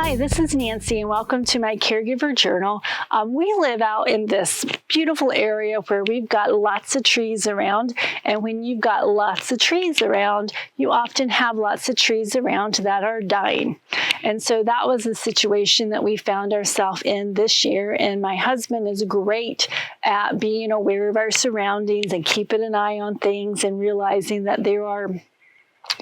Hi, this is Nancy and welcome to my Caregiver Journal. We live out in this beautiful area where we've got lots of trees around, and when you've got lots of trees around, you often have lots of trees around that are dying. And so that was the situation that we found ourselves in this year, and my husband is great at being aware of our surroundings and keeping an eye on things and realizing that there are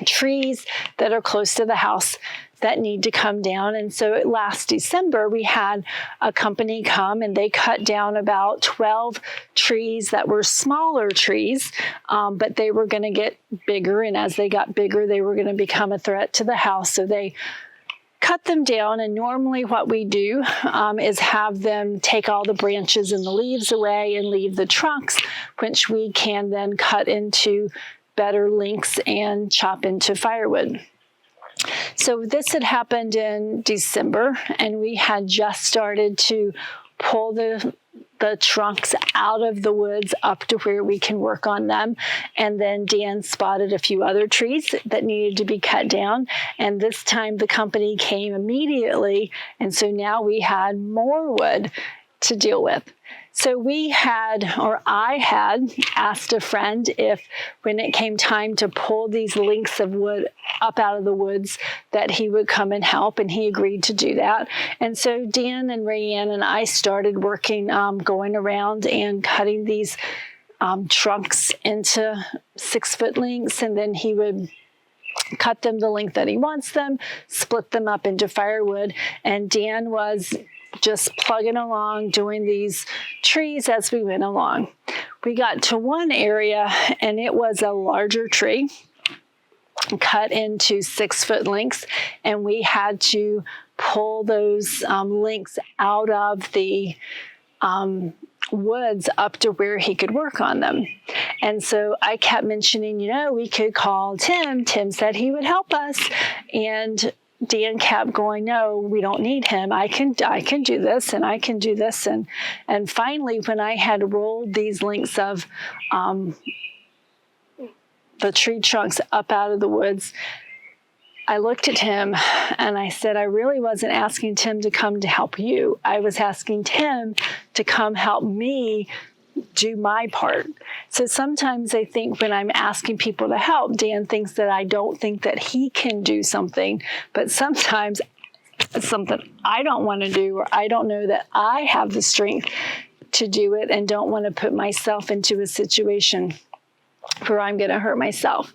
trees that are close to the house that need to come down. And so last December, we had a company come and they cut down about 12 trees that were smaller trees, but they were going to get bigger. And as they got bigger, they were going to become a threat to the house. So they cut them down. And normally what we do is have them take all the branches and the leaves away and leave the trunks, which we can then cut into better lengths and chop into firewood. So this had happened in December, and we had just started to pull the trunks out of the woods up to where we can work on them. And then Dan spotted a few other trees that needed to be cut down. And this time the company came immediately. And so now we had more wood to deal with. So I had asked a friend if when it came time to pull these lengths of wood up out of the woods that he would come and help, and he agreed to do that. And so Dan and Rayanne and I started working, going around and cutting these trunks into 6-foot lengths, and then he would cut them the length that he wants them, split them up into firewood, and Dan was just plugging along, doing these trees as we went along. We got to one area, and it was a larger tree cut into 6-foot lengths, and we had to pull those lengths out of the woods up to where he could work on them. And so I kept mentioning, we could call Tim. Tim said he would help us, and Dan kept going, no, we don't need him. I can do this, and I can do this. And finally, when I had rolled these lengths of the tree trunks up out of the woods, I looked at him and I said, I really wasn't asking Tim to come to help you. I was asking Tim to come help me do my part. So sometimes I think when I'm asking people to help, Dan thinks that I don't think that he can do something, but sometimes it's something I don't want to do, or I don't know that I have the strength to do it and don't want to put myself into a situation where I'm going to hurt myself.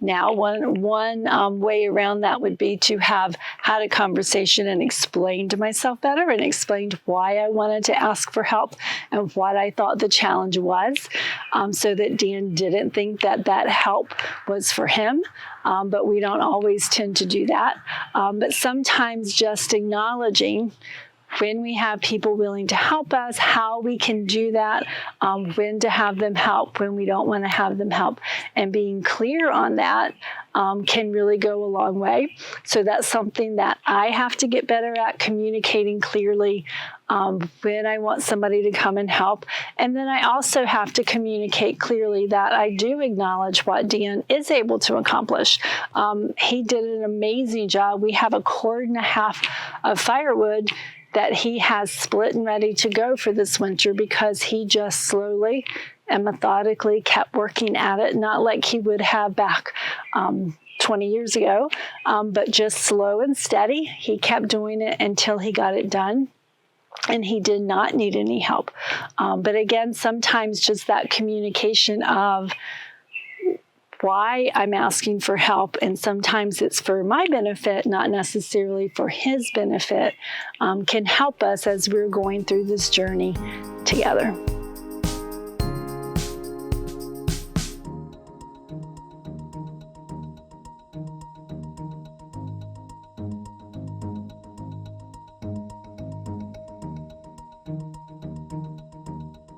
Now, one way around that would be to have had a conversation and explained to myself better and explained why I wanted to ask for help and what I thought the challenge was, so that Dan didn't think that help was for him. But we don't always tend to do that. But sometimes just acknowledging when we have people willing to help us, how we can do that, when to have them help, when we don't want to have them help, and being clear on that can really go a long way. So that's something that I have to get better at, communicating clearly when I want somebody to come and help. And then I also have to communicate clearly that I do acknowledge what Dan is able to accomplish. He did an amazing job. We have 1.5 cords of firewood that he has split and ready to go for this winter, because he just slowly and methodically kept working at it, not like he would have back 20 years ago, but just slow and steady. He kept doing it until he got it done, and he did not need any help. But again, sometimes just that communication of why I'm asking for help, and sometimes it's for my benefit, not necessarily for his benefit, can help us as we're going through this journey together.